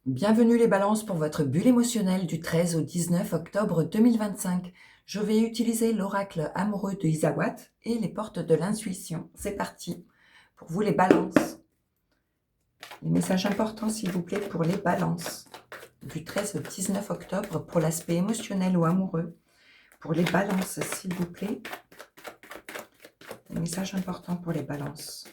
Bienvenue les balances pour votre bulle émotionnelle du 13 au 19 octobre 2025. Je vais utiliser l'oracle amoureux de Isawat et les portes de l'intuition. C'est parti. Pour vous les balances. Les messages importants s'il vous plaît pour les balances. Du 13 au 19 octobre pour l'aspect émotionnel ou amoureux. Pour les balances s'il vous plaît. Les messages importants pour les balances.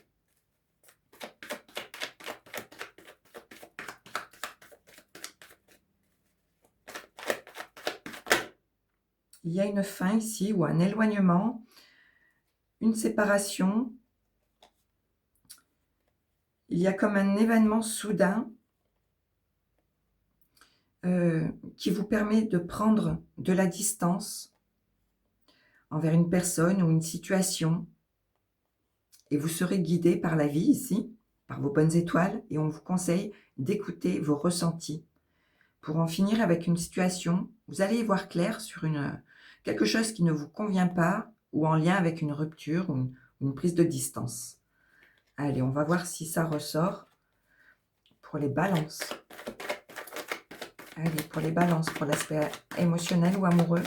Il y a une fin ici ou un éloignement, une séparation. Il y a comme un événement soudain qui vous permet de prendre de la distance envers une personne ou une situation. Et vous serez guidé par la vie ici, par vos bonnes étoiles, et on vous conseille d'écouter vos ressentis. Pour en finir avec une situation, vous allez y voir clair sur quelque chose qui ne vous convient pas ou en lien avec une rupture ou une prise de distance. Allez, on va voir si ça ressort pour les balances. Allez, pour les balances, pour l'aspect émotionnel ou amoureux.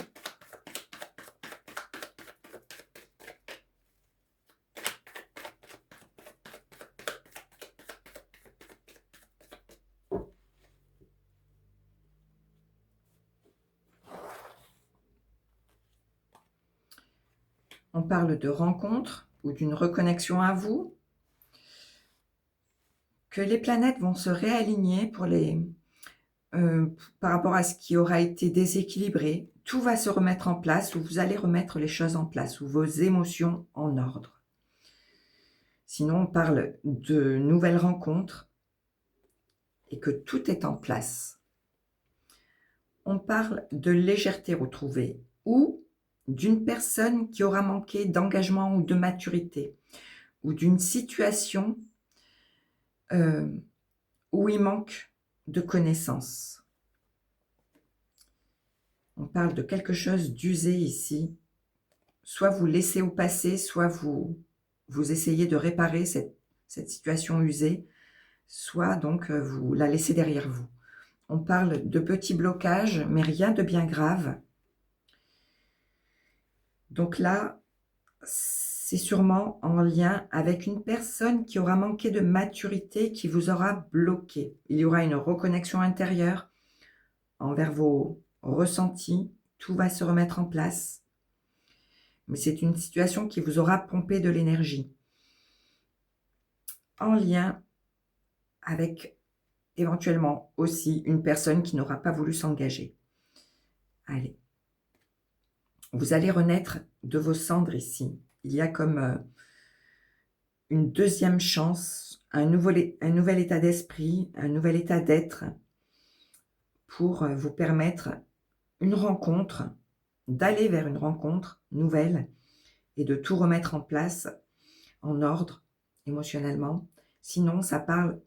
On parle de rencontre ou d'une reconnexion à vous, que les planètes vont se réaligner par rapport à ce qui aura été déséquilibré. Tout va se remettre en place, ou vous allez remettre les choses en place, ou vos émotions en ordre. Sinon, on parle de nouvelles rencontres et que tout est en place. On parle de légèreté retrouvée ou d'une personne qui aura manqué d'engagement ou de maturité, ou d'une situation où il manque de connaissances. On parle de quelque chose d'usé ici. Soit vous laissez au passé, soit vous essayez de réparer cette situation usée, soit donc vous la laissez derrière vous. On parle de petits blocages, mais rien de bien grave. Donc là, c'est sûrement en lien avec une personne qui aura manqué de maturité, qui vous aura bloqué. Il y aura une reconnexion intérieure envers vos ressentis. Tout va se remettre en place. Mais c'est une situation qui vous aura pompé de l'énergie. En lien avec éventuellement aussi une personne qui n'aura pas voulu s'engager. Allez. Vous allez renaître de vos cendres ici. Il y a comme une deuxième chance, un nouvel état d'esprit, un nouvel état d'être pour vous permettre une rencontre, d'aller vers une rencontre nouvelle et de tout remettre en place en ordre émotionnellement. Sinon, ça parle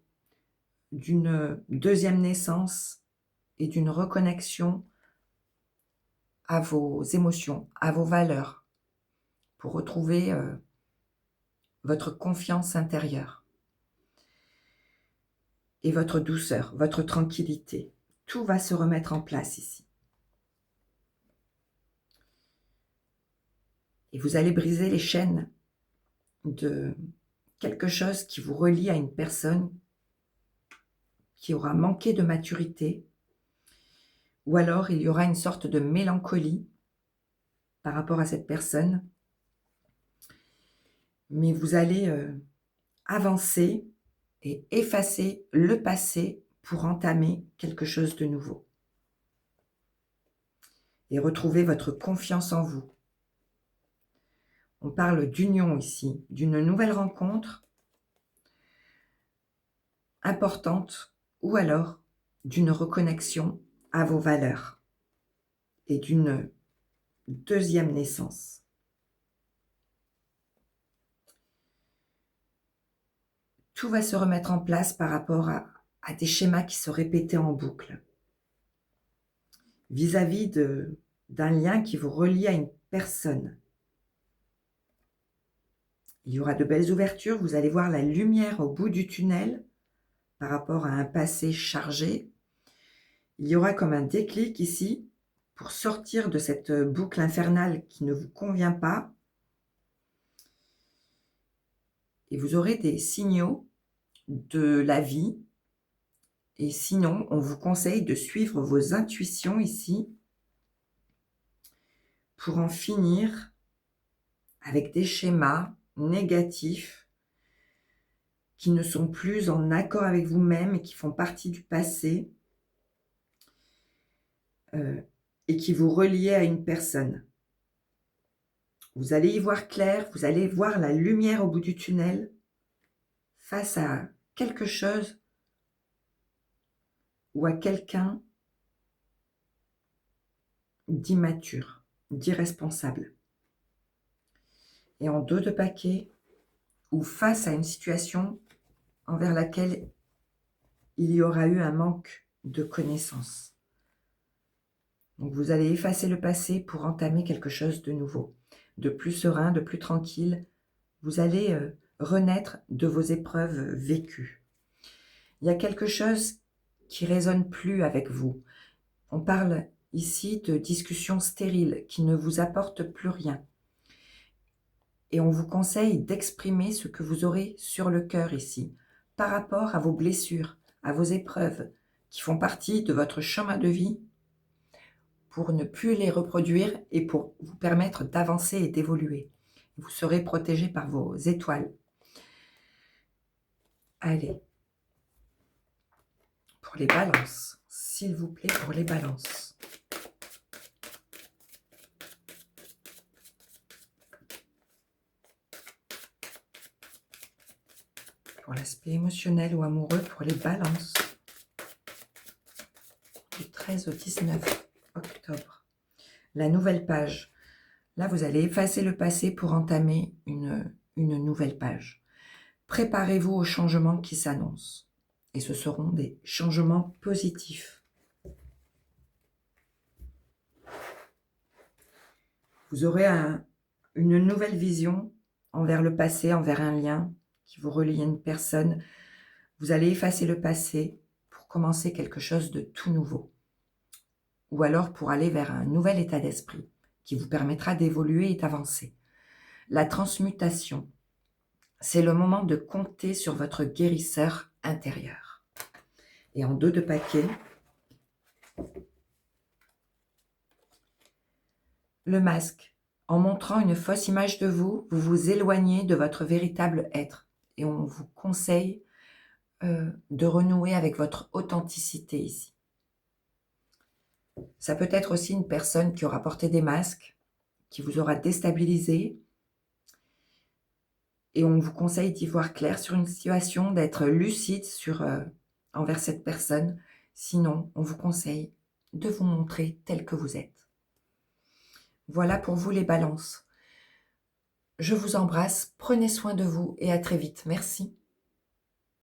d'une deuxième naissance et d'une reconnexion à vos émotions, à vos valeurs, pour retrouver votre confiance intérieure et votre douceur, votre tranquillité. Tout va se remettre en place ici. Et vous allez briser les chaînes de quelque chose qui vous relie à une personne qui aura manqué de maturité, ou alors il y aura une sorte de mélancolie par rapport à cette personne, mais vous allez avancer et effacer le passé pour entamer quelque chose de nouveau et retrouver votre confiance en vous. On parle d'union ici, d'une nouvelle rencontre importante ou alors d'une reconnexion à vos valeurs et d'une deuxième naissance. Tout va se remettre en place par rapport à des schémas qui se répétaient en boucle vis-à-vis d'un lien qui vous relie à une personne. Il y aura de belles ouvertures, vous allez voir la lumière au bout du tunnel par rapport à un passé chargé, il y aura comme un déclic ici pour sortir de cette boucle infernale qui ne vous convient pas. Et vous aurez des signaux de la vie. Et sinon, on vous conseille de suivre vos intuitions ici pour en finir avec des schémas négatifs qui ne sont plus en accord avec vous-même et qui font partie du passé et qui vous relient à une personne. Vous allez y voir clair, vous allez voir la lumière au bout du tunnel face à quelque chose ou à quelqu'un d'immature, d'irresponsable. Et en 2 de paquet, ou face à une situation envers laquelle il y aura eu un manque de connaissances. Donc vous allez effacer le passé pour entamer quelque chose de nouveau, de plus serein, de plus tranquille. Vous allez renaître de vos épreuves vécues. Il y a quelque chose qui résonne plus avec vous. On parle ici de discussions stériles qui ne vous apportent plus rien. Et on vous conseille d'exprimer ce que vous aurez sur le cœur ici, par rapport à vos blessures, à vos épreuves, qui font partie de votre chemin de vie, pour ne plus les reproduire et pour vous permettre d'avancer et d'évoluer. Vous serez protégé par vos étoiles. Allez, pour les balances, s'il vous plaît, pour les balances. Pour l'aspect émotionnel ou amoureux, pour les balances. Du 13 au 19 octobre. La nouvelle page. Là, vous allez effacer le passé pour entamer une nouvelle page. Préparez-vous aux changements qui s'annoncent. Et ce seront des changements positifs. Vous aurez une nouvelle vision envers le passé, envers un lien qui vous relie à une personne. Vous allez effacer le passé pour commencer quelque chose de tout nouveau. Ou alors pour aller vers un nouvel état d'esprit qui vous permettra d'évoluer et d'avancer. La transmutation, c'est le moment de compter sur votre guérisseur intérieur. Et en 2 de paquet, le masque. En montrant une fausse image de vous, vous vous éloignez de votre véritable être. Et on vous conseille de renouer avec votre authenticité ici. Ça peut être aussi une personne qui aura porté des masques, qui vous aura déstabilisé. Et on vous conseille d'y voir clair sur une situation, d'être lucide envers cette personne. Sinon, on vous conseille de vous montrer tel que vous êtes. Voilà pour vous les balances. Je vous embrasse, prenez soin de vous et à très vite. Merci.